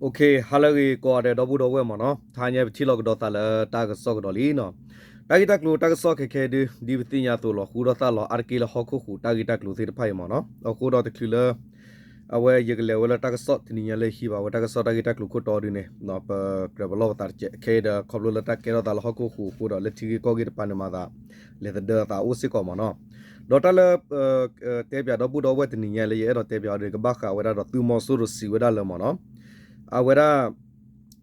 โอเคฮัลโหลก็เดี๋ยวพูดเอาไว้มาเนาะทางเนี่ยที่เราก็ดอตาละตากสอกดอลีเนาะตากิตากลูตากสอกแค่ดีวิติญาตัวหรอคูดอตาหรออาร์กิลฮอกคูตากิตากลูที่ไพ่มาเนาะเอาคูดอตคือละเอาไว้ยังเลวละตากสอกที่นี่เลยขี้บ่าวตากสอกตากิตากลูคูตอดีเนี่ยเนาะเปกระเบลอตาเจแค่เดขบลูละตาเกลตาละฮอกคูคูดอเลที่ก็กิตปานมาตาเลตเดตาอุสิกอมาเนาะดอตาละเตปยาดอพูดเอาไว้ที่นี่เลยเนาะเตปยาเด็กบ้าข่าวเวลาดอตูมอสุรุสีเวลาเลยมาเนาะเอาเวลา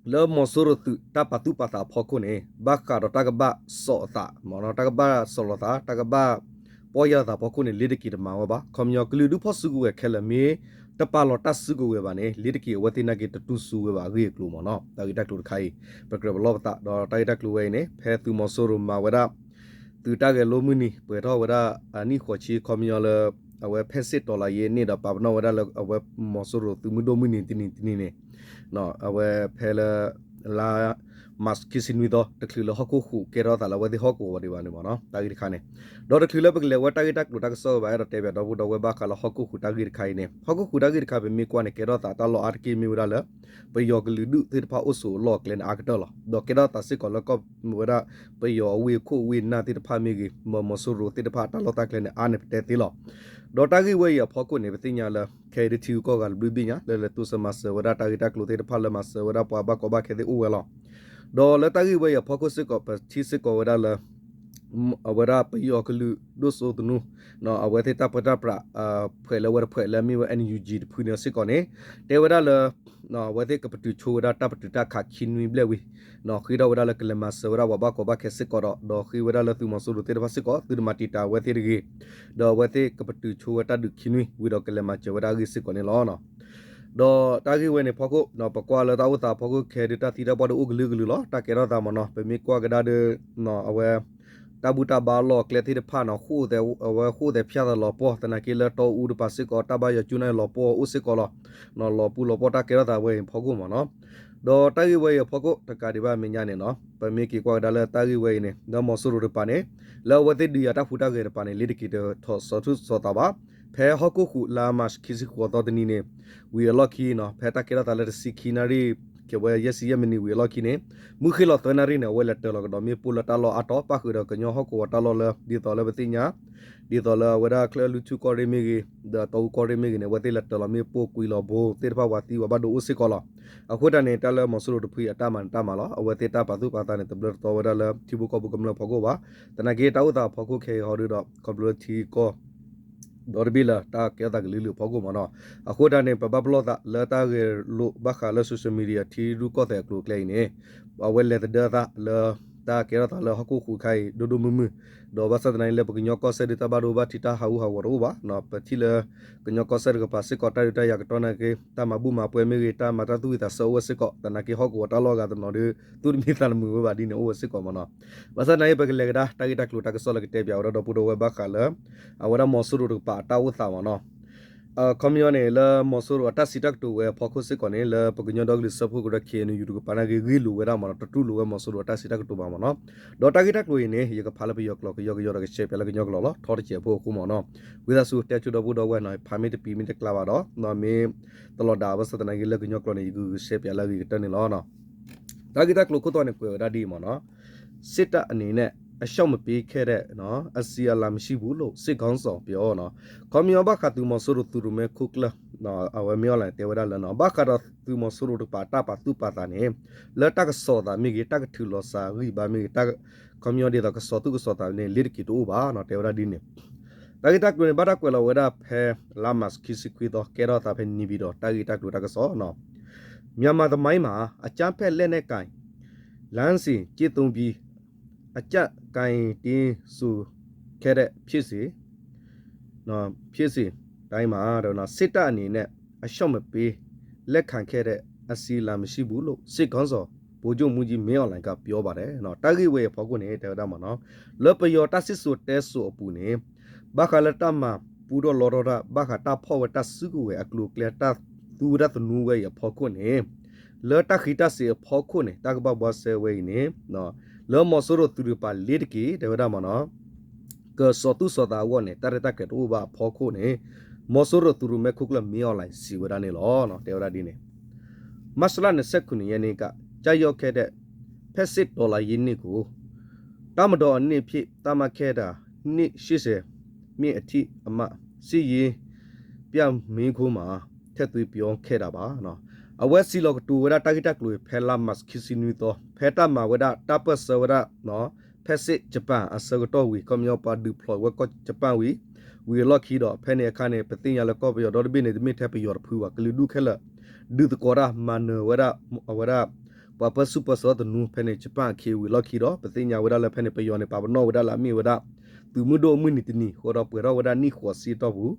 เลมอสุรตุตาปตุปตาพอคนเอบักคาร์ตากบะสอตามอนตากบะสโลตาตากบะปอยาตาพอคนเอลิดกิดมาวะคอมยอกลือดูพอสุกุเอเคลเมตะปาลอตัสสุกุเวบานีลิดกิวตินากิตตุสุเวบาเรียกลูมอนตากิตักลูไคปะกระบลอบตาดอตากิตักลูเวเนเพตุมอสุรุมาเวดาตุตาเกโลมุนีเปิดทอเวดาอันนี้ขอชีคอมยอลเอาไว้เพสิตอลาเยนี่ดาปาบนอเวดาเอาไว้มอสุรุตุมุโดมุนีตินีเนเนาะเอาไว้เพลลามัสคิสินวิดอตะคลือละฮอกคูเกรอตาละวะดิฮอกวะดิวานิมเนาะตากิคาเนดอตะคลือละเปกเลวะตากิตักลุตะกซอบายรเตเบดอบุดอเวบาคาละฮอกคูตากิคายเนฮอกคูตากิคาเปมีกว่าเนเกรอตาตาลออาร์กิมิวดาละไปยอกลือดุติพาอุสุลอกเลนอากตอลดอเกรอตาสิกอละก็มวดาไปยอวีคูวินนาติพามีกิมอสุรุติพาตาลอตาเคลเนอาเนเตติลอดอตากิเวยพอกุเนเปติญาละเคดิทิวก็กัลบิบิญาเลตุสมาสวดาตากิตักลุติพาละมาสวดาปะบะกอบะเคดิอูเวลอดอละตากิเวยพอกุสิกอปะทิสิกอเวดาละอเวดาไปยอกลือดุโซตนูเนาะอเวเทตาปะตาปราเผยละเวเผยละมีวะ NUG พูเนสิกอเนเตเวดาละเนาะเวเทกะปะตุโชดาตาปะตุตาขาคินวิเบลวิเนาะคือดาเวดาละกะละมาสวดาวะบะกอบะเคสิกอดอคือเวดาละตุมอสุรุเตระสิกอตุมาติตาเวเทริกีดอเวเทกะปะตุโชตาดุคินวิดอกะละมาเจเวดากิสิกอเนลอเนาะดอตากิเวเนพอกุเนาะปะกวาละตาอุตาพอกุเคดิตาติดาบอดอุกลืกลือลอตาเกรอตามเนาะเปมีกวากะดาเดเนาะอเวตาบูตาบาลอกเลที่ผ่านคู่แต่ว่าคู่แต่พิจารณาปอแต่นักเลโตอูดปัสสิกอตาบายจุนัยลอปออุสิกอลนอลอปูลอปอตาเกรตาเวพอกุมาเนาะดอตากิเวพอกุตะกาดิบามิญญาเนเนาะปะมีกิกว่าดาลตากิเวเนดอมอสุรุรปาเนแล้ววะติดิยาตาฟุตาเกรปาเนลิดิกิเตทอสอทุสอตาบาแพ้ฮอกกุลามาสคิสิกวตอตนีเนวีลอคีเนาะแพ้ตาเกรตาเลสิคินารีเกวยยสิยมินีวีลอคีเนมุขิลอตนารีเนเวลเตลอกดอมีปุลตาลออะตอปะคือดอกญอฮอกวตาลอเลดิตอเลบติญาดิตอเลวดาคลลุชูกอเรมิกีดาตอกอเรมิกีเนวติลตลอมีปุกุยลอโบเตรพาวาติวบาดอุสิกอลอะคุดาเนตาเลมอสุรุตพุยอะตามันตามาลออเวติตาปะตุปะตาเนตบลตอวดาเลทิบุกอบุกมลพอโกวาตนาเกตาอุตาพอโกเคฮอริดอกอบลทีโกดอร์บิลาตาเกตากลิลุพอกุมานะอะโคดาเนปะบับลอตาเลตาเกลุบะคาเลโซเชียลมีเดียทีรุกอเตกลุเคลเนอเวเลตเดตาเลตาเกรตาเลฮกุคุไคโดโดมุมุดอบาสตนาเลปกญอกอเซดิตาบาโรบาทิตาฮาอูฮาวโรบานะปะทิเลกญอกอเซรกปาสิกอตาริตายากตอนาเกตามาบุมาปวยเมเกตามาตาตุวิตาโซวสิกอตานาเกฮอกวตาลอกาตนอดิตุรมิตามุบาดิเนโอสิกอมานะบาสนาเปกเลกดาตากิตากลุตากซอลกเตเปียวดอปุโดเวบาคาเลอวดามอสุรุปาตาอุตาวานะคอมมิวเนลมอสุรุตัสสิตักตูเวพอคุสิกอเนลปกญอดอกลิสพุกุดเคนูยูตุปานาเกกิลูเวดามอนะตตุลูเวมอสุรุตัสสิตักตูบามานะดอตากิตักลุเนยกพาลปยอกลอกยอกยอรกเชเปลกญอกลอลทอดเจโพคุมอนะวิดาสุเตจุดบุดอเวนะพามิตปีมิตกลาวาดอนเมตลอดดาวสตนากิลกญอกลอเนยูเชเปลกิตเนลอนะตากิตักลุคุตอเนกวดาดีมอนะสิตะအနေနဲ့အရှောက်မပေးခဲ့တဲ့နော်အစီအလာမရှိဘူးလို့စစ်ကောင်းဆောင်ပြောနော်ကွန်မြူဘခတူမဆူရတူရမဲခုကလနော်အဝမြောလိုက်တေဝရလနော်ဘခရတူမဆူရတူပါတာပါတူပါတာနေလက်တကစောတာမိကြီးတကထူလောစာရိဘာမိတကကွန်မြူဒေတာကစောတူကစောတာနေလစ်ကီတူပါနော်တေဝရဒီနေတကိတကလွေဘာတကွယ်လဝရဖဲလာမတ်ခီစီကွီတော့ကေရတာဖဲနီဘီတော့တကိတကလွတကစောနော်မြန်မာသမိုင်းမှာအကြမ်းဖက်လက်နဲ့ကင်လမ်းစီကြည်တုံပြီးအကြကိုင်တင်းစုခဲ့တဲ့ဖြစ်စီနော်ဖြစ်စီတိုင်းမှာတော့နော်စစ်တပ်အနေနဲ့အရှော့မပေးလက်ခံခဲ့တဲ့အစီအလာမရှိဘူးလို့စစ်ကောင်းစော်ဗိုလ်ချုပ်မူကြီးမင်းအွန်လိုင်းကပြောပါတယ်နော်တာဂိဝေဖောက်ကွနေတဲ့တာမှာနော်လပယောတစစ်ဆိုတဲဆိုအပူနေဘခလတမပူတော့လော်တော့ဘခတာဖောဝတစုကိုဝဲအကလုကလတာသူရတနူဝဲဖောက်ကွနေလော်တခိတစေဖောက်ကွနေတာကဘဘဆဲဝဲနေနော်လောမဆရတူရပါလစ်ကီတေဝဒမနောကစောတုစောတာဝနေတရတကတူဘာဖောခုနေမဆရတူရမဲခုကလမီအွန်လိုင်းစီဝဒနေလောနော်တေဝဒဒီနေ မစလာ29ရက်နေ့ကကြာရောက်ခဲ့တဲ့ဖက်စစ်ဒေါ်လာရင်းနစ်ကိုတမတော်အနည်းဖြစ်တမခဲ့တာနှစ်80မြင့်အထိအမစီရင်ပြောင်းမင်းခိုးမှာထက်သွေးပြောင်းခဲ့တာပါနော်အဝက်စီလောကတူဝဒတာဂီတက်လို့ဖဲလာမတ်ခီစီနူတော့ဖဲတာမာဝဒတာပစဝဒနော်ဖက်စစ်ဂျပန်အစကတော့ဝီကွန်ယောပါဒူဖလော်ဝက်ကဂျပန်ဝီလော်ခီတော့ဖဲနေခါနေပတင်ရလကောပြော်ဒေါ်ဘင်းနေမိထပ်ပြော်ဖူဝကလူဒုခဲလဒုတကောရာမန်ဝဒပပစုပစောတနူဖဲနေဂျပန်ခေဝီလော်ခီတော့ပတင်ရဝဒလဖဲနေပြော်နေပါဘနောဝဒလာမီဝဒသူမှုဒိုမှုနီတနီဟောတော့ပွေတော့ဝဒနီခေါ်စီတော့ဘူး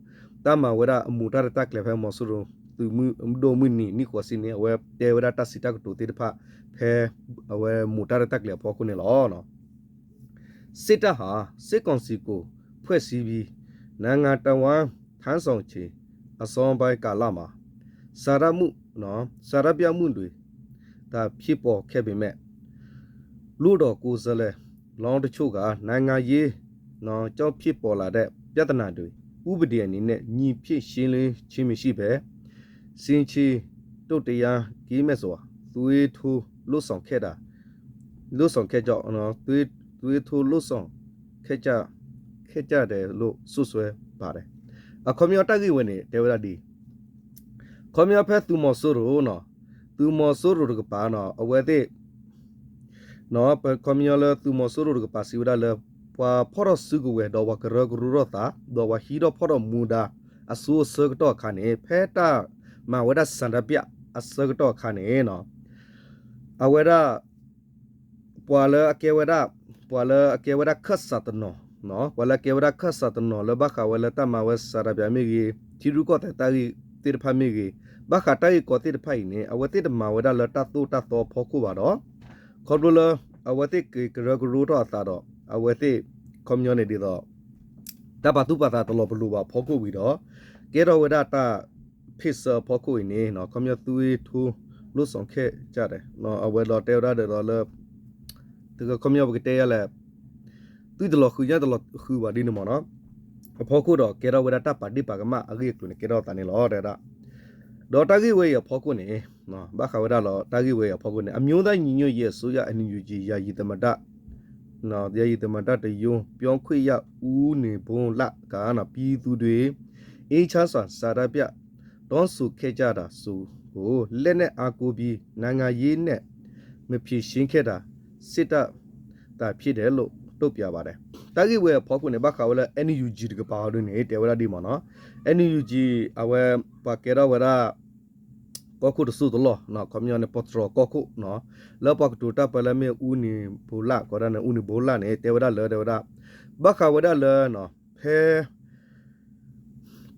တမဝဒအမူတာတက်လေဖဲမော်ဆူရုံသူမှုဒိုမှုနီခေါ်စီနေဝဲတေဝဒတစီတကတူတေဖဖဲအဝဲမူတာတက်လေပေါ်ခုနေလောနော်စစ်တပ်ဟာစစ်ကောင်စီကိုဖွဲ့စည်းပြီးနိုင်ငံတော်ဝန်ထမ်းဆောင်ချေအစောပိုင်းကာလမှာစာရမှုနော်စာရပြမှုတွေဒါဖြစ်ပေါ်ခဲ့ပေမဲ့လူတော်ကိုယ်စားလှယ်လောင်းတချို့ကနိုင်ငံရေးနော်ကြောင့်ဖြစ်ပေါ်လာတဲ့ပြဿနာတွေဥပဒေအနေနဲ့ညီဖြစ်ရှင်းလင်းခြင်းမရှိပဲစင်ချီတုတ်တရားကြီးမဲ့စွာသွေးထိုးလွတ်ဆောင်ခဲ့ကြောင်းနော်သွေးထိုးလွတ်ဆောင်ခဲ့ကြတယ်လို့ဆွဆွဲပါတယ်အကွန်မြူတာကြီးဝင်နေတယ်ဝရဒီကွန်မြူဖက်သူမဆိုးရိုနော်သူမဆိုးရိုကပါနော်အဝဲတဲ့နော်ကွန်မြူလာသူမဆိုးရိုကပါစီဝဒါလေပွာဖော်ရစုကဝဲတော့ဝကရဂရူရတာတော့ဝဟီတော့ဖော်ရမူဒါအဆူဆကတော့ခါနေဖဲတာမဝဒစန္ဒပြအဆကတော့ခါနေနော်အဝဲဒါပွာလအကေဝဒခတ်စတ်နော်ဝလာကေဝဒခတ်စတ်နော်လဘခဝလာတမဝဆရာဗျာမီကြီးတီရုကောတာရီတိရဖမီကြီးဘခတိုင်ကောတိရဖိုင်နေအဝတိတမဝဒလတတူတတော်ဖောခုပါတော့ခေါ်လို့လအဝတိကေကရဂရူတော့တာတော့အဝတိကွန်မြူနတီတော့တပတူပတာတလောဘလူပါဖောခုပြီးတော့ကေရဝဒတာဖစ်ဆာဖောခုနေနော်ကွန်မြူတူထူလုဆောင်ခဲ့ကြတယ်နော်အဝဲလောတေရတဲ့တော့လသူကကွန်မြူဘကတေရလဲသူတလခူရတလခူပါဒီနမနော်အဖောက်ခုတော့ကေရဝဒတာပါဒီပါကမအဂိကလုနေကေရတန်နေလောတဲ့တာဒေါ်တာဂိဝေရဖောက်ခုနေနော်ဘခဝဒလောတာဂိဝေရဖောက်ခုနေအမျိုးသားညီညွတ်ရေးဆိုရအန်ယူဂျီယာယီတမဒနော်ယာယီတမဒတယုံပြောင်းခွေရဦးနေဘုံလကာနာပြည်သူတွေအေးချစွာစာရပြတောင်းစုခဲ့ကြတာဆိုဟိုလက်နဲ့အာကိုပြီးနိုင်ငံရေးနဲ့မဖြေရှင်းခဲ့တာစစ်တပ်တာဖြစ်တယ်လို့တုတ်ပြပါတယ်တာဂိဝဲဖောက်ခုနေဘခဝလဲ NUG တကပါလို့နေတေဝရဒီမနော် NUG အဝဲပါကေရဝရကောခုတဆုတလောနော်ကွန်မြူနပတ်ထရကောခုနော်လောပတ်တူတာပလမေဦးနီဘူလာကောရနဦးနီဘူလာနေတေဝရလေတေဝရဘခဝဒလေနော်ဖဲ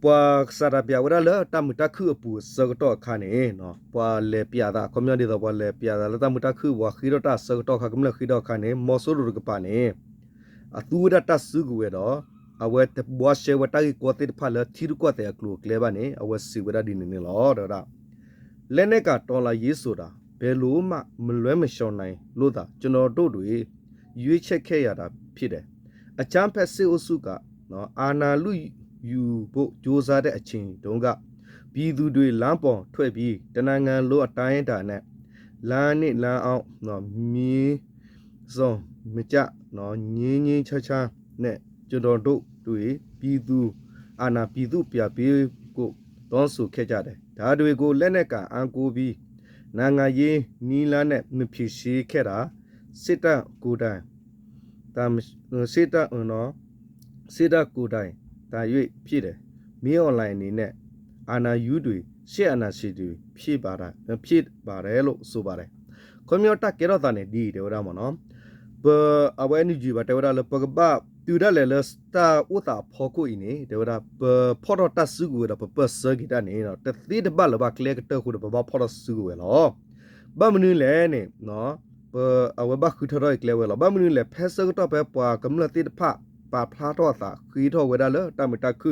ပွာစရပြဝရလေတမတခုအပူစကတော့ခါနေနော်ပွာလေပြတာကွန်မြူနီတော့ပွာလေပြတာလတမတခုဝါခီရတာစကတော့ခါကမလခီတော့ခါနေမောဆိုရကပါနေအတူရတာစုကွေတော့အဝဲတဘွားရှေဝတာကိုတေဖာလသီရကိုတဲ့ကလုကလေပါနေအဝဲစီဝရဒီနေလောတော့လက်နဲ့ကတော်လာရေးဆိုတာဘယ်လိုမှမလွဲမရှောင်နိုင်လို့သာကျွန်တော်တို့တွေရွေးချက်ခဲ့ရတာဖြစ်တယ်အချမ်းဖက်စစ်အုပ်စုကနော်အာနာလူယူဖို့စ조사တဲ့အချိန်တုန်းကပြည်သူတွေလမ်းပေါ်ထွက်ပြီးတနင်္ဂနွေလိုအတိုင်းအတာနဲ့လမ်းနဲ့လမ်းအောင်နော်မီးစုံမကြနော်ငင်းချာနဲ့ကျွန်တော်တို့တွေပြည်သူအာနာပြည်သူပြပေးကိုတောင်းဆိုခဲ့ကြတယ်ဒါတွေကိုလက်နဲ့ကအန်ကိုပြီးနိုင်ငံရေးနီလာနဲ့မဖြစ်ရှိခဲ့တာစစ်တပ်ကိုယ်တိုင်ဒါစစ်တပ်နော်စစ်တပ်ကိုယ်တိုင်ဒါ၍ဖြစ်တယ်မင်းအွန်လိုင်းအနေနဲ့အာနာယူတွေရှေ့အာနာရှိတွေဖြစ်ပါတယ်လို့ဆိုပါတယ်ကွန်မြူတာကေရတာနဲ့ဒီတေဝရမနော်ဘအဝဲနီဂျီဘတေဝရလပကဘတူရလေလစတာဥတာဖော်ကိုအင်းနေတေဝရဘဖော်တာစုကိုရပပစဂီတာနေနော်တတိတဘလဘကလေကတခုဘဖော်စုကိုလောဘမနူလေနေနော်ဘအဝဲဘခုထရိုက်ကလေဝလောဘမနူလေဖက်စကတော့ပဲပွာကမလတိတဖပါဖလာတော့တာခီတော့ဝဲဒါလတမတခု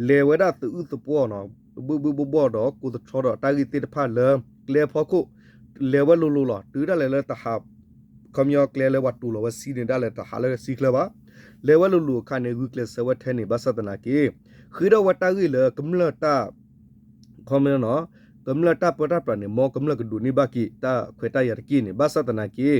လေဝဲဒါသူဥတပေါ်နော်ဘူဘောတော့ကိုတထောတော့တာဂီတိတဖလေကလေဖော်ကိုလေဝလိုလောတူရလေတဟာကွန်မြူကလေဝတ်တူလောဝစီနေတာလေတဟာလေစီကလပါလေဝလူခါနေဂုကလဆဝတ်ထဲနေဘသတနာကေခီရဝတာဂီလေကမလတာကွန်မြူနော် กำลังตาปตาปรานี่มอกำลังกดูนี่บากีตาเควตายากีนี่บาสัตนากี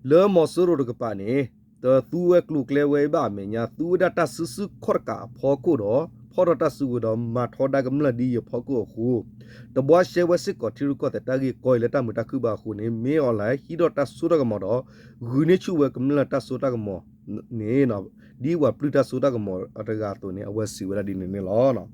เลอมอสุรุกปานี่ตตูเวกลูกเลเวบาเมญาตูดาตาสุสุขรกาพอกูดอพอรตาสุดอมาทอดากำลังดีพอกูคูตบัวเชวสิกอทิรุกอแต่ตากีกอยเลตามุตาคุบาคูนี่เมออนไลฮิดอตาสุดกมอดอกุนิชูเวกำลังตาสุดกมอนี่เนาะดีว่าปลิตาสุดกมออัตกาตัวนี่อเวสิเวลาดีนี่ล้อเนาะ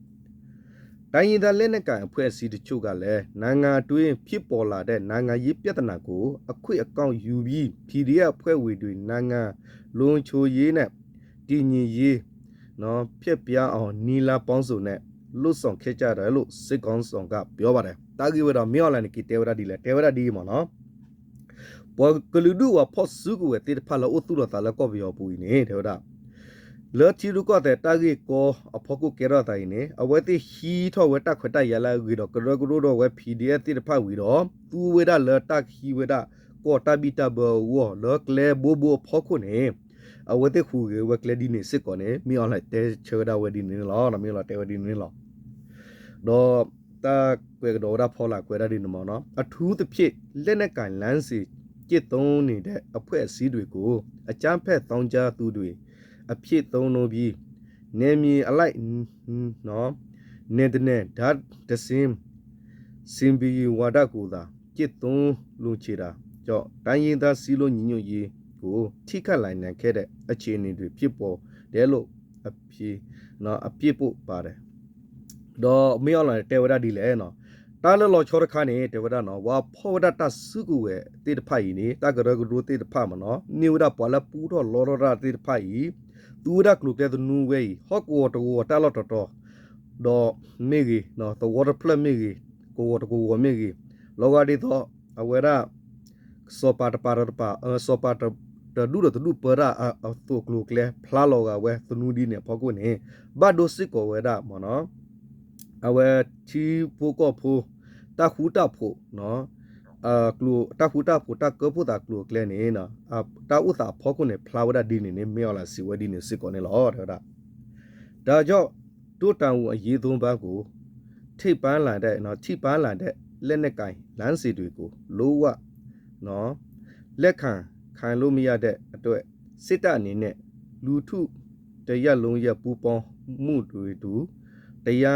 တိုင်းရင်းသားလက်နက်ကိုင်အဖွဲ့အစည်းတချို့ကလည်းနိုင်ငံတွင်းဖြစ်ပေါ်လာတဲ့နိုင်ငံရေးပြဿနာကိုအခွင့်အကောင့်ယူပြီး PDF အဖွဲ့ဝင်တွေနိုင်ငံလုံခြုံရေးနဲ့တည်ငြိမ်ရေးနော်ဖြစ်ပြအောင်နီလာပေါင်းစုံနဲ့လွတ်ဆောင်ခဲ့ကြတယ်လို့စစ်ကောင်ဆောင်ကပြောပါတယ်တာဂီဝရမြောက်လာနေကတေဝရဒီလေတေဝရဒီမနော်ဘောကလူဒူဝဖော့စုကိုတေဖလာအိုတူရတာလကောပြောပူနေတေဝရเลทีรุก็แต่ตากีก็อพกุเกรอตายนี่เอาไว้ที่ฮีทอเวตาขวตายาลาวีดอกกระกระโดดไว้พีดีเอติพาวีดอตูเวดาเลตาฮีเวดาก็ตาบิตาเบวอเลกเลโบโบพอคุนี่เอาไว้ที่คูเวกเลดินี่สิก่อนนี่มีอะไรเตเชดาเวดินี่ล้อนะมีอะไรเตเวดินี่ล้อดอตาเกวกดอดาพอละเกวดาดินมอเนาะอะทูตะพิเล่นในการลันสิจิตตรงนี่แดอเพื่อสีด้วยกูอาจารย์แพทย์ตองจาตูด้วยအဖြစ်သုံးလို့ပြီးနေမီအလိုက်နော်နေတဲ့ဓာတ်တစင်းစင်ဘီဝါဒကိုသာจิตသုံးလို့ချေတာကြောင့်တိုင်းရင်းသားစီလို့ညီညွတ်ရေးကိုထိခတ်လိုက်နိုင်ခဲ့တဲ့အခြေအနေတွေဖြစ်ပေါ်တယ်လို့အဖြစ်နော်အပြစ်ဖို့ပါတယ်တော့မင်းအောင်လာတေဝရဒီလေနော်တာလလောချောရခါနေတေဝရနော်ဝါဖောဒတစုကူရဲ့တေတဖိုင်နေတကရကဒိုတေတဖမနော်နိဝဒပွာလပူတော့လောရရတေတဖိုင်ตูดักลูกแต่ตัวนู้เว้ยฮอกวอตัวตาลอตตอดอเมกีเนาะตัววอเตอร์เพลเมกีกูวอตกูวอเมกีโลกาดิโตอเวราโซปาตปาตปาโซปาตตดูดตัวดูเปราตัวกลูกเลพลาโลกาเวตัวนู้ดีเนี่ยพอกูเนี่ยบาโดสิโกเวดามอเนาะอเวทีปูก็ปูตาคูตาปูเนาะกลัวตาหูตาผูตาเกือบผูตากลัวแกล้นี่นะตาอุตสาพอคนเนี่ยพลาวดาดีนี่ไม่เอาละสิวดีนี่สิก่อนนี่หรอเถอะดาดาจ่อตัวตาหูยีตรงบ้ากูที่บ้านหลังได้เนาะที่บ้านหลังได้เล่นในไก่หลังสิด้วยกูรู้ว่าเนาะเล็กขันรู้มีอะไรด้วยสิตานี่เนี่ยรู้ทุกแต่ยาลงยาปูปองมูด้วยดูแต่ยา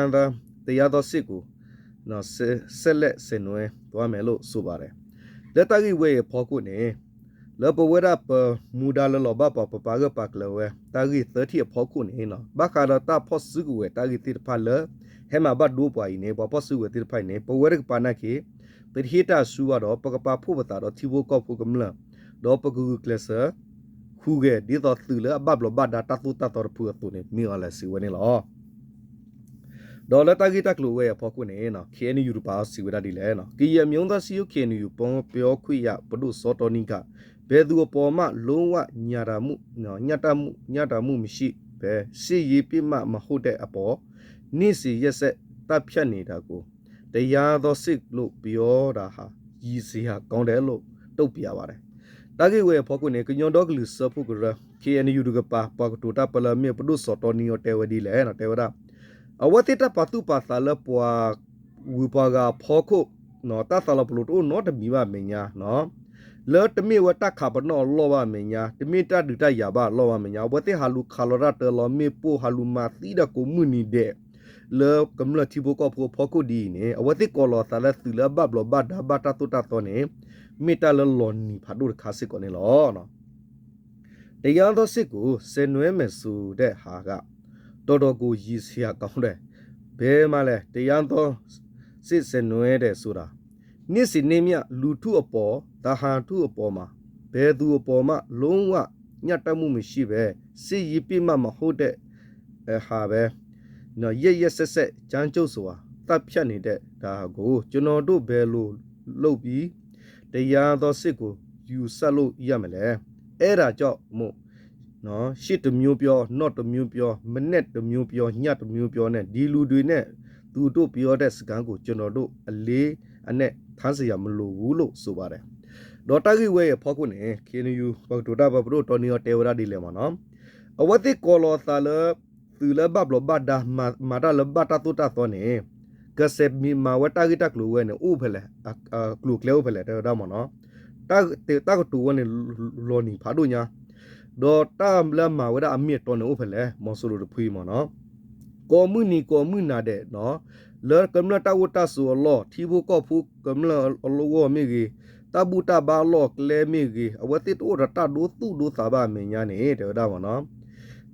ต่อสิกูနော်ဆက်လက်စင်နွယ်သွားမယ်လို့ဆိုပါတယ်လက်တကြီးဝဲဖော်ကုနေလောပဝရပမူဒါလောဘပပပါကပတ်လောဝဲတာကြီး30ဖော်ကုနေနော်ဘခါရတာဖော်စုကွယ်တာကြီးတိဖာလဟဲမှာဘတ်ဒူပွားနေဘဖော်စုကွယ်တိဖိုင်နေပဝရကပါနာခေပရိဟိတာဆူရတော့ပကပဖို့ပတာတော့တီဘကောဖို့ကမလားတော့ပကူကလဆာခုကဒီတော့သူလဘဘလဘဒါတတူတတော်ဖူတူနေမီအလစီဝနေလောဒေါ်လာတဂီတက်လိုဝဲဖော်ကွနေနော်ခေနီယူရပါစီဝရဒီလဲနော်ကီယမြုံသားစီယခေနီယူပုံပြောခွေရဘဒုစောတော်နီကဘဲသူအပေါ်မှလုံးဝညာတာမှုနော်ညတာမှုမရှိပဲစီရီပြမမဟုတ်တဲ့အပေါ်နိစီရက်ဆက်တပ်ဖြတ်နေတာကိုတရားသောစစ်လို့ပြောတာဟာရည်စီဟာကောင်းတယ်လို့တုတ်ပြပါတယ်တာဂီဝဲဖော်ကွနေကညွန်တော့ကလူစဖုကရခေနီယူကပါပကတူတာပလမေဘဒုစောတော်နီယောတဲဝဒီလဲနော်တဲဝဒါအဝတိတပတုပါသလပွာဝူပါကဖောခုနော်တသလပလို့တော့တမီပါမညာနော်လောတမီဝတခါပနော်လောပါမညာတမီတဒုတရပါလောပါမညာဝတိဟာလူခါလရတလောမေပိုဟာလူမာသီဒကိုမူနီတဲ့လောကမ္လတိဘကောဖောခုဒီနေအဝတိကောလောသလသီလဘဘလဘဒါဘတာတုတတော်နေမီတလလောနီဖာဒုခါစစ်ကောနေလောနော်တရားတော်စစ်ကိုစင်နွဲမယ်ဆိုတဲ့ဟာကတော်တော်ကိုရည်စရာကောင်းတယ်ဘဲမှလဲတရားတော်စစ်စနွဲတဲ့ဆိုတာနေ့စဉ်နေ့မြလူထုအပေါ်ဒါဟာထုအပေါ်မှာဘဲသူအပေါ်မှာလုံးဝညတ်တက်မှုမရှိပဲစစ်ရည်ပြမမဟုတ်တဲ့ဟာပဲနော်ရက်ဆက်ကြမ်းကြုတ်ဆိုတာတပ်ဖြတ်နေတဲ့ဒါကိုကျွန်တော်တို့ဘယ်လိုလုပ်ပြီးတရားတော်စစ်ကိုယူဆက်လို့ရမလဲအဲ့ဒါကြောင့်မို့နော်ရှစ်တမျိုးပြောနော့တမျိုးပြောမနဲ့တမျိုးပြောညတမျိုးပြောနဲ့ဒီလူတွေနဲ့သူတို့ပြောတဲ့စကားကိုကျွန်တော်တို့အလေးအနဲ့ထမ်းစရာမလိုဘူးလို့ဆိုပါတယ်ဒေါ်တာကြီးဝဲရဖောက်ခုနေခေနယူပေါဒိုတာဘဘရိုတော်နီယောတေဝရာဒီလေမနော်အဝတိကောလောသလသူလဘဘလဘဒါမာတာလဘတာတူတာတော်နေ gase mi ma wa target klu we ne u phele klu kle u phele da mo no ta ko tu ne lo ni pha do nya do ta la ma wa da a mi to ne u phele mo so lo phui mo no ko mu na de no le kam la ta wa ta so lo thi bu ko phu kam la lo wo mi gi ta bu ta ba lo kle mi gi a wa ti to da ta do tu do sa ba me nya ne da mo no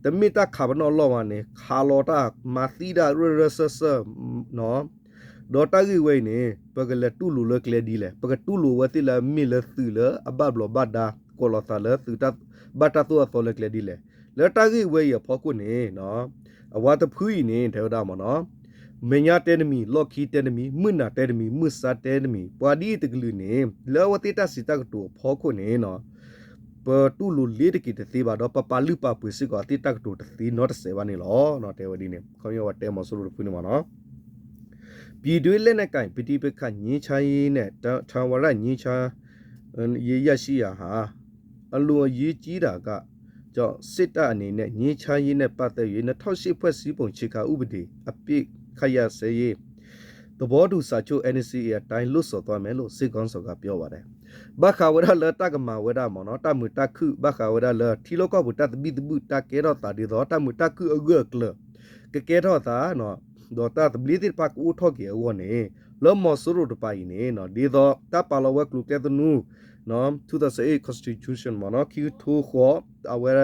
the mita carbon law one halota mathida rss no dota gi we ne pagale tulu le kledile pag tulu watila mil thula abablo bada kolota le thuta bata to so le kledile le ta gi we ya phoku ne no awata phui ne da mo no menya tenemi lokhi tenemi munna tenemi musa tenemi pwadi tiglu ne le watita sita to phoku ne no per tu lu le ki te ba do pa lu pa pu si ko ti tak tu ti not se ba ni lo no te wa di ne kho yo wa te mo so lu pu ni ma no bi dwe le na kai piti pe kha nyi cha yi ne ta wa ra nyi cha ye ya shi ya ha a lu yi ji da ka ကြောင့်စစ်တပ်အနေနဲ့ငင်းချရေးနဲ့ပတ်သက်၍2008ဖွဲ့စည်းပုံခြေခံဥပဒေအပြစ်ခရစေရေးသဘောတူစာချုပ် NCA အတိုင်းလွတ်ဆော်သွားမယ်လို့စစ်ကောင်စီကပြောပါတယ်ဘခဝရလတကမဝရမနောတမှုတခုဘခဝရလထီလောကဘူတတဘိတဘူတကေရောတာဒီတော့တမှုတခုအဂကလကကေရောတာနော်ဒေါ်တာတဘလီတိပတ်ဦးထော့ကေဝနေလောမောဆရုတပိုင်နေနော်ဒီတော့တပလဝကလူကတဲ့နူနော်2008 constitution မနော် Q2 ခေါ်အဝရ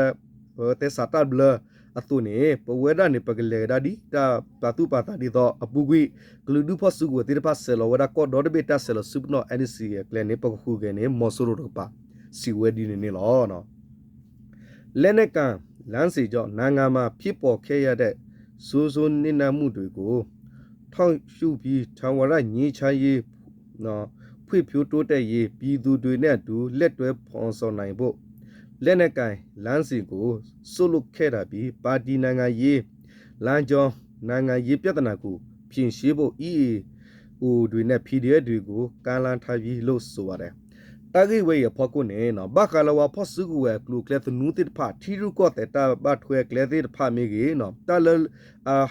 တဲ့စတာဘလအတူနေပဝဲဒနေပကလေဒါဒီတာပတူပါတာဒီတော့အပူကွေဂလူဒူဖဆုကိုတိရပါဆယ်လောဝရကောဒေါ်ဒဘေတာဆယ်လောစုပနော NC ကလနေပကခုကနေမောဆရုတပါစီဝဲဒီနေလောနော်လဲနေကန်လမ်းစီကြောင့်နိုင်ငံမှာဖြစ်ပေါ်ခဲ့ရတဲ့စိုးစိုးနစ်နာမှုတွေကိုထောက်ရှုပြီးထောင်ဝရညှိချရေးနော်ဖွေဖြိုးတိုးတက်ရေးပြည်သူတွေနဲ့အတူလက်တွဲဖော်ဆောင်နိုင်ဖို့လက်နက်ကိုင်လမ်းစီကိုစွတ်လွတ်ခဲ့တာပြီးပါတီနိုင်ငံရေးလမ်းကြောင်းနိုင်ငံရေးပြဿနာကိုဖြေရှင်းဖို့ EAO တွေနဲ့ PDF တွေကိုကမ်းလှမ်းထားပြီးလို့ဆိုပါတယ်တာဂိဝေရဖောက်ကုန်နေနော်ဘခါလဝဖော့စုကိုကလူကလက်နူတိဖာထီရုကောတဲ့တာဘတ်ထွဲကလက်တဲ့ဖာမေကြီးနော်တာလ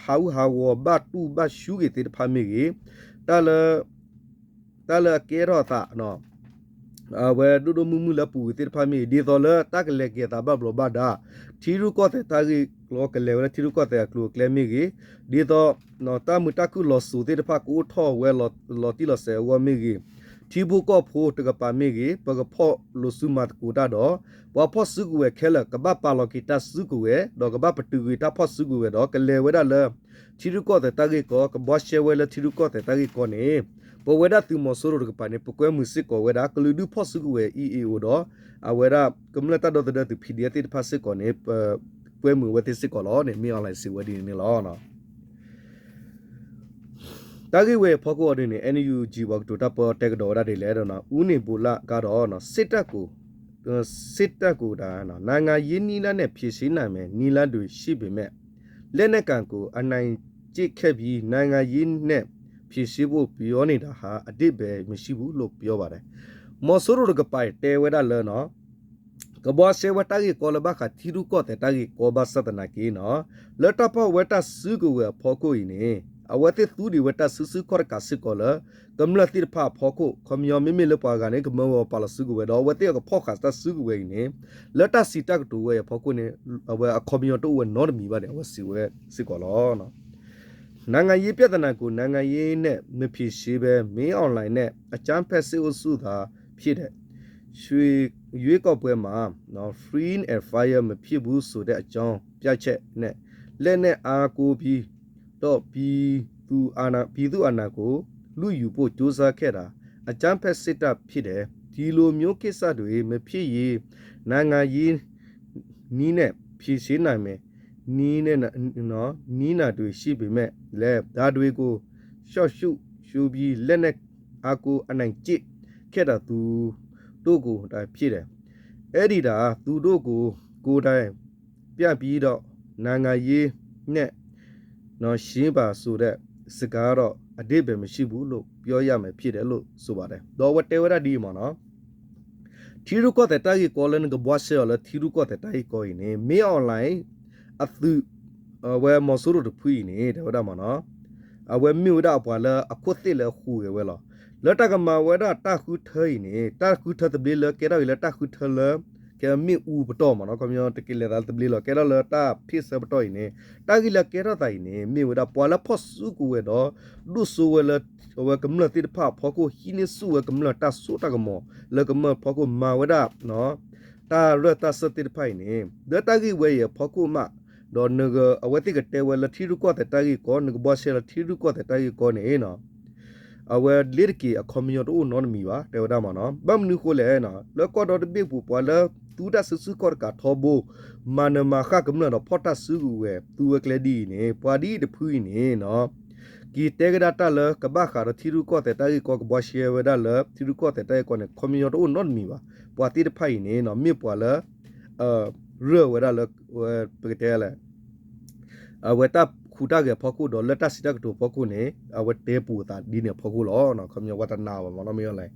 ဟာဝဘတ်တူဘတ်ရှူကြီးတဲ့ဖာမေကြီးတာလကေရောတာနော်ဝဲဒူဒမူမူလပူတိဖာမေဒီတော်လတကလက်ကေတာဘဘလဘဒါထီရုကောတဲ့တာဂိလောကလေဝထီရုကောတဲ့ကလူကလက်မေကြီးဒီတော့နော်တာမူတကူလောဆူတဲ့ဖာကိုထောဝဲလောတီလောဆဲဝမေကြီးทีบุก็โพตกปามิกีปกพอลุสุมาตกูตาดอว่าพอสุกเวเคลกบะปาลกิตาสุกเวดอกบะปตุกีตาพอสุกเวดอกเลเวดาเลทีรุก็แต่ตากิก็กบอเชเวลทีรุก็แต่ตากิก็นี่ปเวดาตุมอสโรกปานี่ปกวยมุสิก็เวดากลุดูพอสุกเวEAO ดออเวดากำลังตาดอตะตุ PDF ติพาสิก็นี่ปวยมือเวติสิก็ลอนี่มีออนไลน์สิเวดีนี่ลอเนาะတာဂိဝေဖောကောဒင်းနေ NUG ဘောက်တိုတာပေါ်တက်ဒေါ်ရတဲ့လဲတော့နော်ဦးနေဘူလာကတော့နော်စစ်တပ်ကိုဒါနော်နိုင်ငံရင်းနီးနဲ့ဖြည့်ရှင်းနိုင်မယ်နီလန်းတွေရှိပေမဲ့လက်နက်ကန်ကိုအနိုင်ကျစ်ခဲ့ပြီးနိုင်ငံရင်းနဲ့ဖြည့်ရှင်းဖို့ပြောနေတာဟာအတိပဲမရှိဘူးလို့ပြောပါတယ်မော်ဆိုရိုကပိုင်တဲဝဲတာလဲနော်ကဘောဆေဝတာကြီးကောလဘခတီရုကောတဲ့တာကြီးကောဘစတနာကီနော်လက်တပဝဲတာစုကိုဝဲဖောကိုင်းနေအဝတ်သူဒီဝတ်တဆူဆူခေါ်ကစစ်ကောလကမ္လတိဖာဖောခုခမယောမီမီလပွားကနေကမောပါလစုကိုဝဲတော့ဝတ်တဲ့ကဖောခါစဆူကိုဝဲနေလက်တစီတက်တူဝဲဖောခုနေအဝဲခမယောတူဝဲနော်မီပါတယ်ဝစီဝဲစစ်ကောလောနော်နိုင်ငံရေးပြဿနာကိုနိုင်ငံရေးနဲ့မဖြစ်ရှိပဲမင်းအွန်လိုင်းနဲ့အချမ်းဖက်စစ်အုပ်စုသာဖြစ်တဲ့ရွေးကောက်ပွဲမှာနော် free and fire မဖြစ်ဘူးဆိုတဲ့အကြောင်းပြချက်နဲ့လက်နဲ့အားကိုပြီးတော့ပြည်သူအာဏာကိုလူယူဖို့ကြိုးစားခဲ့တာအကြမ်းဖက်စစ်တပ်ဖြစ်တယ်ဒီလိုမျိုးကိစ္စတွေမဖြစ်ရေးနိုင်ငံရေးနီးနဲ့ဖြည့်ရှင်းနိုင်မယ်နီးနဲ့နော်နီးနာတွေရှိပေမဲ့လဲဒါတွေကိုရှော့ရှုပြီးလက်နဲ့အာကိုအနိုင်ကျစ်ခဲ့တာသူတို့ကိုဒါဖြစ်တယ်အဲ့ဒီဒါသူတို့ကိုတိုင်းပြပြီးတော့နိုင်ငံရေးနဲ့နော်ရှင်းပါဆိုတဲ့စကားတော့အတိတ်ပဲမရှိဘူးလို့ပြောရမယ်ဖြစ်တယ်လို့ဆိုပါတယ်တော့ဝတဲဝရဒီမနော်ထီရုကောတဲ့တာကြီးကောလန်ကဘွားဆဲလထီရုကောတဲ့တာကြီးကိုနေမေအွန်လိုင်းအသူဝဲမဆူရတဖွီနေတယ်ဝဒမနော် အဝဲမြို့တော့ပွာလဲအခုသိလဲခူရဝဲလောလတကမဝဲတော့တခုထဲနေတာခုထတဘလလဲကဲတော့လဲတခုထလဲကဲမြူပတော်မနော်ကမျိုးတကယ်လဲတဘလလဲကဲတော့လဲတာဖိစပတော်နေတာကြီးလဲကဲတော့တိုင်နေမြို့တော့ပွာလဲဖော့စုကူဝဲတော့ဒုဆူဝဲလဲဝဲကမလတိတဖဖောကိုဟိနေဆူဝဲကမလတဆူတကမောလဲကမဖောကိုမာဝဲတော့နော်တာရတစတိတဖိုင်နေဒတာကြီးဝဲရဖောကိုမဒေါ်နဂအဝတိကတဲဝဲလထီရူကောတဲ့တာကြီးကောနဂဘောဆဲလထီရူကောတဲ့တာကြီးကောနေနော်အဝဲလစ်ကီအကွန်မြူတိုနော်မီပါတဲဝဒါမနော်ဘမ်နူကိုလဲနော်လောကောတော်တပိပူပွာလဲတူဒဆဆူကောကထောဘူမနမခကမနော်ဖော်တဆူဝဲတူဝကလေဒီနေပွာဒီတဖူးနေနော်ကီတဲကဒတာလကဘာခါရထီရူကောတဲ့တာကြီးကောကဘောရှဲဝဲဒါလထီရူကောတဲ့တာကြီးကောနေကွန်မြူတိုနော်မီပါပွာတိတဖိုင်နေနော်မြေပွာလဲရဲဝဲဒါလဝဲပကတဲလဲအဝဲတပ်ခူတာကဖောက်ခုတော့လက်တစီတကတူဖောက်ခုနေအဝဲတဲပူတာဒီနေဖောက်ခုလောနော်ခမျိုးဝတနာပါမနော်မျိုးလဲ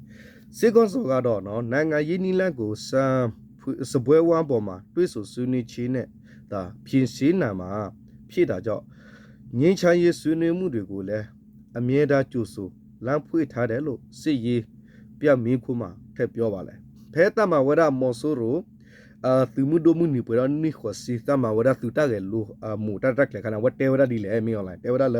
စေကွန်စောကတော့နော်နိုင်ငံရေးနီလန်ကိုစံစပွဲဝမ်းပေါ်မှာတွေးဆဆွေးနွေးချင်းနဲ့ဒါပြင်စည်းနာမှာဖြည့်တာကြောင့်ငင်းချမ်းရေးဆွေးနွေးမှုတွေကိုလည်းအမြဲတမ်းကြိုဆိုလမ်းဖွင့်ထားတယ်လို့စစ်ရေးပြမင်းခုမှထည့်ပြောပါလဲဖဲတမဝရမော်ဆိုရိုသူမှုဒိုမှုနိပရနိခစီတမဝရသူတကယ်လို့မူတတက်လေခနာဝတဲဝရဒီလေမီအွန်လိုင်းတဲဝရလ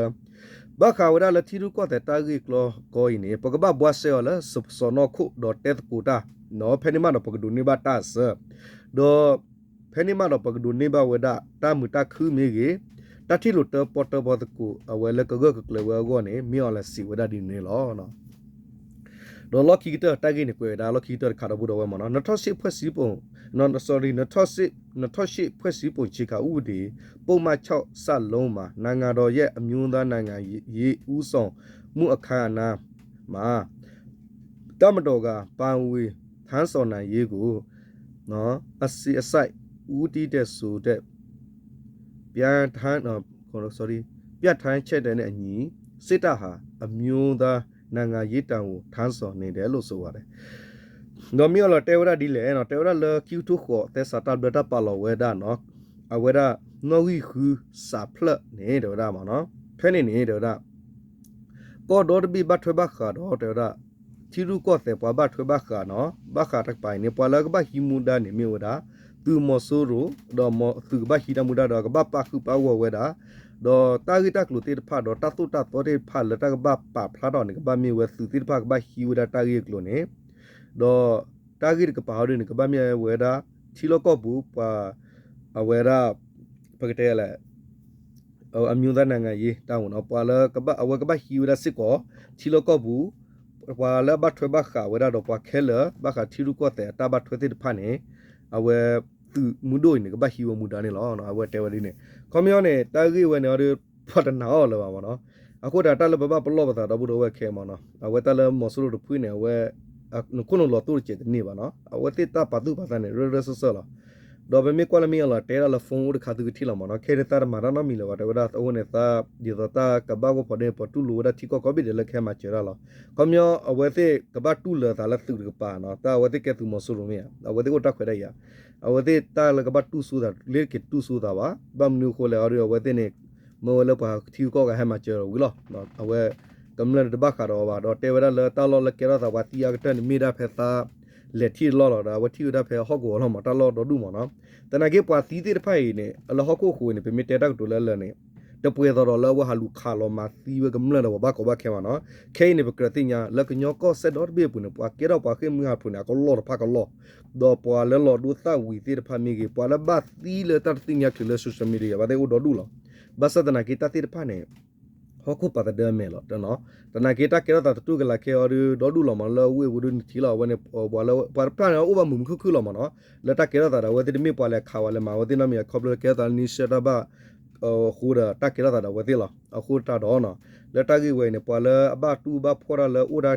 ဘခါဝရလတီရူကောတဲ့တာဂီကလောကိုင်းနေပကဘဘွားဆေောလစပစနောခုဒတက်ကူတာနော်ဖဲနီမနော်ပကဒူနေဘတာဆဒိုဖဲနီမနော်ပကဒူနေဘဝဒတာမူတခူမီကြီးတတိလိုတပေါ်တဘောတကူအဝဲလကဂကလေဝကောနေမီအွန်လိုင်းစီဝဒဒီနေလောနော်ဒေါ်လကီတာတဂိနေကွေဒါလကီတာခါရဘူးတော့ဝမနော်2008ဖွဲ့စည်းပုံနော် sorry 2008ဖွဲ့စည်းပုံချေခါဥပဒေပုံမှန်6စလုံးမှာနိုင်ငံတော်ရဲ့အမျိုးသားနိုင်ငံရေးဦးဆောင်မှုအခမ်းအနားမှာတမတော်ကပန်ဝေထမ်းဆောင်နိုင်ရေးကိုနော်အစီအစိုက်ဦးတီးတဲ့ဆိုတဲ့ပြန်ထမ်းsorry ပြတ်ထမ်းချက်တဲ့အညီစစ်တပ်ဟာအမျိုးသားနိုင်ငံရေးတံကိုထမ်းဆောင်နေတယ်လို့ဆိုပါတယ်။နော်မျိုးလော်တဲဝရဒီလေနော်တဲဝရလကျူထုခေါ်တဲစတာဘတာပါလောဝဲဒါနော်အဝဲဒါနော်ဝီခူစာဖလနေတော့ဒါမနော်ဖဲနေတော့ဒါကောဒေါ်ဘီဘတ်ထွေဘခါတော့တဲဝရချီရူကောတဲ့ပွားဘတ်ထွေဘခါနော်ဘခါတက်ပိုင်နေပွာလကဘဟီမူဒါနေမျိုးဒါသူမဆိုရိုတော့မသူဘဟီဒမူဒါတော့ကဘပခုပဝဝဲဒါဒေါ်တာဂီတက်လူတေဖာဒေါ်တသုတတော်တေဖာလတကဘပဖလာတော့နေကဘမီဝဲသူတေဖာကဘဟီဝဒတာဂီကလိုနေဒေါ်တာဂီကပါရနေကဘမီဝဲဒါချီလောကောဘူးပါအဝဲရာပကတဲလဲအမျိုးသားနိုင်ငံရေးတောင်းတော့ပါလကဘအဝဲကဘဟီဝဒစစ်ကောချီလောကောဘူးပါလဘထွေဘခဝဲဒါတော့ပါခဲလဘခချီလူကောတဲ့တာဘထွေတေဖာနေအဝဲသူမူဒိုနေကဘဟီဝမူဒါနေလောနော်အဝဲတဲဝဒီနေခမယောနေတာဂီဝဲနော်ဖတ်နာလောပါမနော်အခုဒါတလဘဘပလောဘတာတော့ဘူးတော့ဝဲခဲမနော်အဝဲတလမဆူလို့ဖွေးနေဝဲခုနလောတူချေနေပါနော်အဝဲတိတပါတူပါတနေရရဆဆလောတော့ဘမေကွာလမီလာတဲလာဖုန်းဦးခါတူတီလာမနော်ခဲရတာမာရနမီလာဝတ်ဝဒအဝနေတာဒီတော့တာကဘာကိုဖဒဲပတူလူဝဒတီကောကဘီလခဲမှာချေရလောကမျောအဝဲတိကဘာတူလာတာလက်သူကပါနော်တာဝဲတိကဲသူမဆူလို့မရအဝဲတိကိုတက်ခွဲရအဝဲတိတာလကဘာတူဆူတာလေကတူဆူတာပါဘမ်နူခိုလေအော်ရဝဲတိနေမောလပါတီကောကဟမှာချေရဝီလောနော်အဝဲကမလတဘခါတော့ပါတော့တေဝရလတာလောလကေရတာဝတီယာကတန်မီဒါဖက်တာလက်တီလော်တာဝတီရဖဲဟော့ကိုလောမတလော်တော့ဒူမနော်တနကေပွာတီတီဖိုင်နေအလဟော့ကိုခွေနေပမီတဲတက်တူလဲလဲနေတပွေတော်လောဝဟာလူခါလောမာသီဝကမလတော့ဘာကောဘာခဲမနော်ခဲနေပကရတိညာလကညောကောဆက်တော့ဘေပူနေပွာကေတော့ပွာခဲမဟာဖူနေကောလော်ဖာကလောတော့ပွာလဲလော်ဒူသဝီတီဖာမီကေပွာလဘတ်သီလေတတိညာကလေဆိုရှယ်မီဒီယာဘာတဲ့ဦးတော့ဒူလောဘာစဒနာကေတတိဖာနေဟောခုပါတဲ့မဲလို့တနော်တနာကေတာကေရတာတူကလာကေအော်ဒေါ်ဒူလောမလောဝေဝဒူတီလောဝနေဘောလောပါပန်ဥပမုံခုခုလောမနော်လက်တာကေရတာဝေတိမီပွာလဲခါဝလဲမဝတိနမီခေါပလကေတာနီရှတာဘာခူရာတာကေရတာဝေတိလောအခုတာတော့နော်လက်တာကြီးဝေနေပွာလဲအဘတူဘဖောရလဲဥဒါ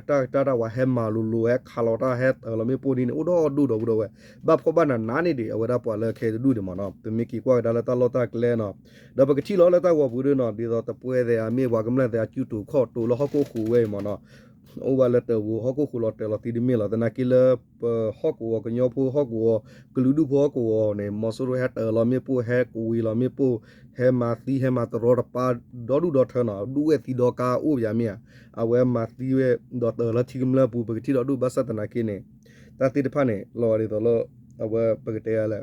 တာဝဟဲမာလူလူဟဲခါလောတာဟဲလမီပိုဒီနေဥတော့ဒူတော့ဘူးတော့ဝဲဘဖောဘနာနာနေဒီအဝဒါပွာလဲခေဒူဒီမနော်ပမီကီကွာဒါလတာလောတာကလဲနော်ဒါပကချီလောလတာဝဘူးနော်ဒီတော့တပွဲတဲ့အမေဘွားကမလဲတဲ့အကျူတူခော့တူလောဟကိုခူဝဲမနော် over letter wo hoko ko lotte lo ti di mi lo ta na ki le hoko ko nyo pu hoko ko lu du pho ko ne mo so ro hat lo mi pu he ko wi lo mi pu he ma ti he ma to ro pa do du do thana du we ti do ka o ya mi a we ma ti we do to la ti kim la pu ba ti do du ba sa ta na ki ne ta ti de pha ne lo ri to lo a we ba ke te ya la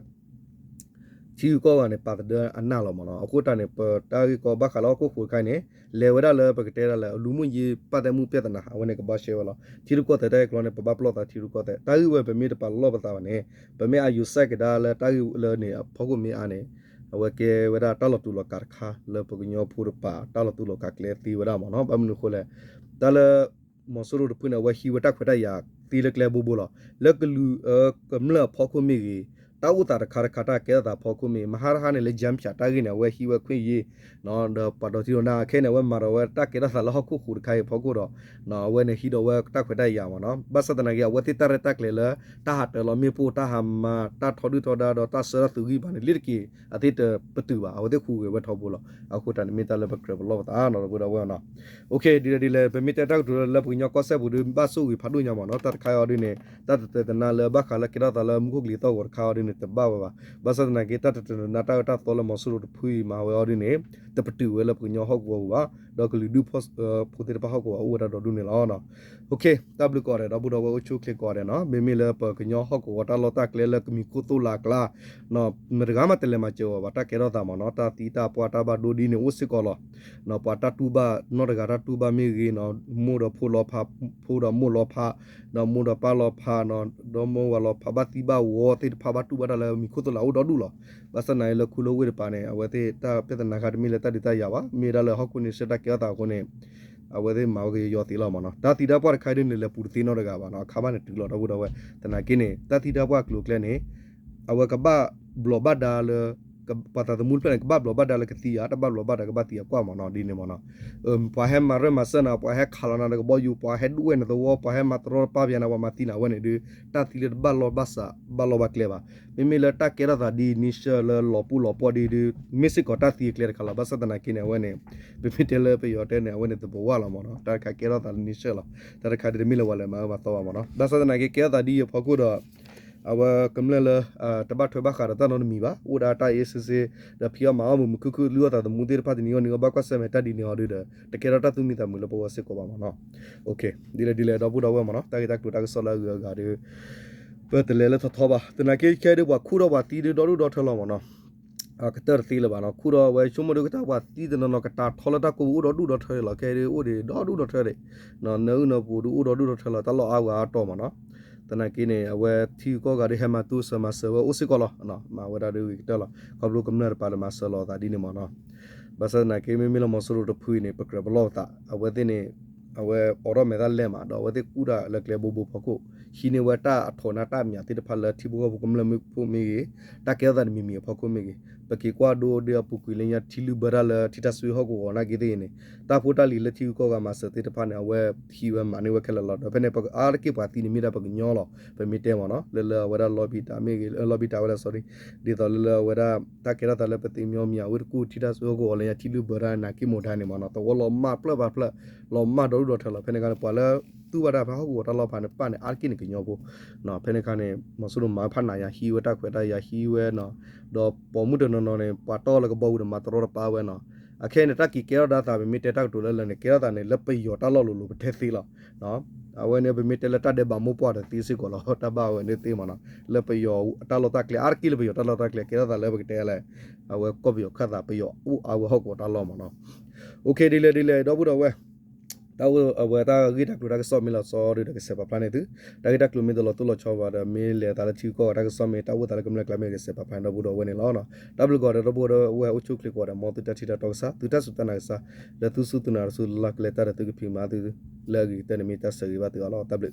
ချီကောကနေပါတဲ့ အနာလောမနော်အခုတန်နေပတာရီကောဘခါလောကိုခုခိုင်းနေလေဝရလေပကတဲရလေလူမှုကြီးပတ်တဲ့မှုပြဿနာအဝနေကဘာရှေဝလောချီကောတဲ့ကလောနေပပပလောတာချီကောတဲ့တာရီဝဲပမေတပါလောပတာနေပမေအယူဆက်ကဒါလေတာရီလေနေဖောကုမေအာနေအဝကေဝရတာလတူလကာခါလေပကညောဖူရပါတာလတူလကကလေတီဝရမနော်ပမနုခိုလေတာလမဆရပနဝဟီဝတာခွတ်ရတီလကလေဘူဘူလောလကလူကမလဖောကုမေကြီးတာဝတာခါခတာကဲတာဖောကုမီမဟာရဟာနဲ့လေဂျမ်ချာတာကိနေဝဲဟီဝဲခွေးရီနော်ဒပဒတီနာခဲနေဝဲမာရဝဲတာကေတာဆာလဟခုခုခိုင်ဖောကုတော့နော်ဝဲနေဟီတော့ဝဲတာခွေတိုက်ရမှာနော်ဘတ်စတနာကဝဲတိတရတက်လေလတာဟာတယ်လမီပူတာဟာမာတာထော်ဒူထော်ဒါတော့တာဆရသူကြီးပါနေလိကီအတိတပတူပါဝဲခုဝဲထော်ဘူးလို့အခုတန်မီတလဘကရဘလောတာနော်ဘူတော့ဝဲနော်โอเคဒီလေပမီတတက်ဒူလပညကောဆက်ဘူးဘတ်ဆူဝီဖတ်လို့ညမှာနော်တတ်ခိုင်အော်ဒီနေတတ်တနာလဘခါလကေတာတလမခုကလီတော့ဝခါအော်ဒီနေတဘာဝဘာစနာကေတတ်နာတာတာတော်လမဆူရဖူးမာဝဲအော်ဒီနေတပတူဝဲလပညောဟောက်ဘောပါတော့ကလီဒူဖော့ဖူတေပဟောက်ဘောအိုဒါတော့ဒူနေလောနော်โอเคတဘလကောရတော့ဘူတော့ဝဲချိုကလစ်ကောရနော်မေမီလပကညောဟောက်ကိုတာလောတာကလေလကမီကိုတူလာကလာနော်မရဂမတလေမချေဝတာကေတော့တာမနော်တာတီတာပွာတာဘဒိုဒီနေဥစစ်ကောလောနော်ပွာတာတူဘနော်ရဂတာတူဘမီဂီနော်မိုးတော့ဖိုလောဖာဖိုတော့မိုးလောဖာနော်မိုးတော့ပါလောဖာနော်ဒေါ်မိုးဝလောဖာဘတိဘဝတိဖာဘတူဘတာလေမီကိုတူလာဦးတော့ဒူလောဘာစနိုင်လခုလိုဝေပါနေအဝဲတေတာပြတနာခါတမီလက်တတိတရပါမေရလဟောက်ကုနေစတကေတာကိုနေအဝဲသေးမောင်ကြီးရောတီလာမနော်ဒါတီတာပွားခိုင်နေလေပူတီနော်တကပါနော်ခါမနဲ့တူလောတော့ဘူးတော့ဝဲတနာကင်းနေတာတီတာပွားကလုကလဲနေအဝဲကဘဘလဘဒါလပတာတမူလပကဘဘလဘဒါလကတီယာတဘဘလဘဒါကဘတီယာကွာမနော်ဒီနေမနော်ပွားဟဲမရမဆနာပွားဟဲခါလာနာကဘောယူပွားဟဲဒူဝဲနော်ပွားဟဲမတရောပါဗျာနာဝမတီနာဝဲနေဒီတာတီလဘလောဘဆာဘလောဘကလေပါမိမိလတာကေရတာဒီနိရှလလောပူလောပေါ်ဒီမစ်စကောတာတီကလေခလာဘဆတနာကိနေဝဲနေဘိဖိတဲလပယောတဲနေဝဲနေတဘဝလာမနော်တာကေရတာနိရှလတာခါဒီမီလဝလဲမဘာတော့မနော်ဘဆတနာကေကေရတာဒီဖကုတော့အဝကမလလတဘထွေဘခါရတနော်မီပါဥဒါတာအေးစစ်စစ်ဒဖီယမအမခုခုလူတာမူတေဖတ်နီယောနီဘကဆမေတဒီနီယောဒတကေရတာသူမီတမူလပေါ်စစ်ကိုပါမနော်โอเคဒီလေတော့ဘူးတော့ဝဲမနော်တာကေတာကတူတာဆောလာဂါဒီပတ်တလေလထောပါတနာကေခဲတဲ့ဘခုတော့ပါတီတော်တော်ထလောမနော်ကတရတီလပါနော်ခုတော့ဝဲချုံမတို့ကတာပါတီးတဲ့နော်ကတာထောလတာကိုဦးတော်ထဲလာခဲတဲ့ဦးတွေတော်ထဲနော်နုံနော်ပူဦးတော်ထဲလာတလောအောက်ကတော့မနော်တနကိနေအဝဲသီကောကရဟမတူဆမဆဝဥစကောလောနော်မဝရဒူတလောကဘလုကမနရပါလမဆလောတာဒီနေမနော်ဘဆနာကေမီမီလမဆရတဖူနေပကရဘလောတာအဝဲတဲ့နေအဝဲအော်ရမေဒလဲမှာတော့ဝဲတဲ့ကူရာလက်ကလေဘူဘူဖကုရှိနေဝတာအထောနာတာမြာတိတဖလတိဘူဘကမလမဖူမီတာကေဒန်မီမီဖကုမီပကေကွာဒိုဒီအပုကွေလညာတီလူဘရလတီတဆွေဟောကိုနာကေတဲ့နေတာဖိုတာလီလက်တီကောကမဆတိတဖနဲ့အဝဲခီဝဲမနေဝဲခလလောတော့ဖနေပကအာကေပါတီနေမီတာပကညောလောပမီတဲမနော်လဲဝရလော်ဘီတာမေလော်ဘီတာဝဲ sorry ဒီတော့လဲဝရတာကေရတာလဲပတိမြောမြဝဲကူတီတဆွေကိုလညာတီလူဘရနာကိမိုဒါနေမနော်တော့လောမပလဘပလလောမဒိုဒိုထလဖနေကပလာသူဝရဘာကိုတလောဖာနေပနေအာကိနေကညောကိုနော်ဖနေကနေမဆူမဖနာယာဟီဝတာခွေတာယာဟီဝဲနော်တော့ပေါ်မှုတနော်နေပွာတော့လကဘောဒမတရောပါဝဲနော်အခဲနေတက်ကီကေရဒါတာမီတက်တူလဲလဲနေကေရတာနေလက်ပယောတလောလိုပထဲသေးလားနော်အဝဲနေမီတက်လက်တက်ဘာမိုးပွားတဲ့တီစီကိုလောတဘာဝဲနေသေးမနော်လက်ပယောတလောတက်ကလေအာကိလပယောတလောတက်ကလေကေရတာလဲပကတဲလဲအဝဲကော့ပယောခတ်တာပယောဥအဝဲဟောက်ကိုတလောမနော်โอเคဒီလေတော့ဘူးတော့ဝဲတော့အဝဲတာဂိတာကလူတာကစောမီလာစောရတဲ့စပပလနဲ့တူတာဂိတာကလူမီဒလောတူလောချောပါတဲ့မီလေတာချီကောတာကစောမီတာဝတာကမလကလမေကစပပန်တော့ဘူးတော့ဝဲနေလောနော်ဒဘလကောတော့ဘူးတော့ဝဲအချုကလကောတော့မောတူတချီတာတော့စာတူတဆူတနာစာလက်သူစုတနာဆူလကလက်တာတူကပြမာတူလက်ဂီတနမီတဆရီပါတူလောဒဘလ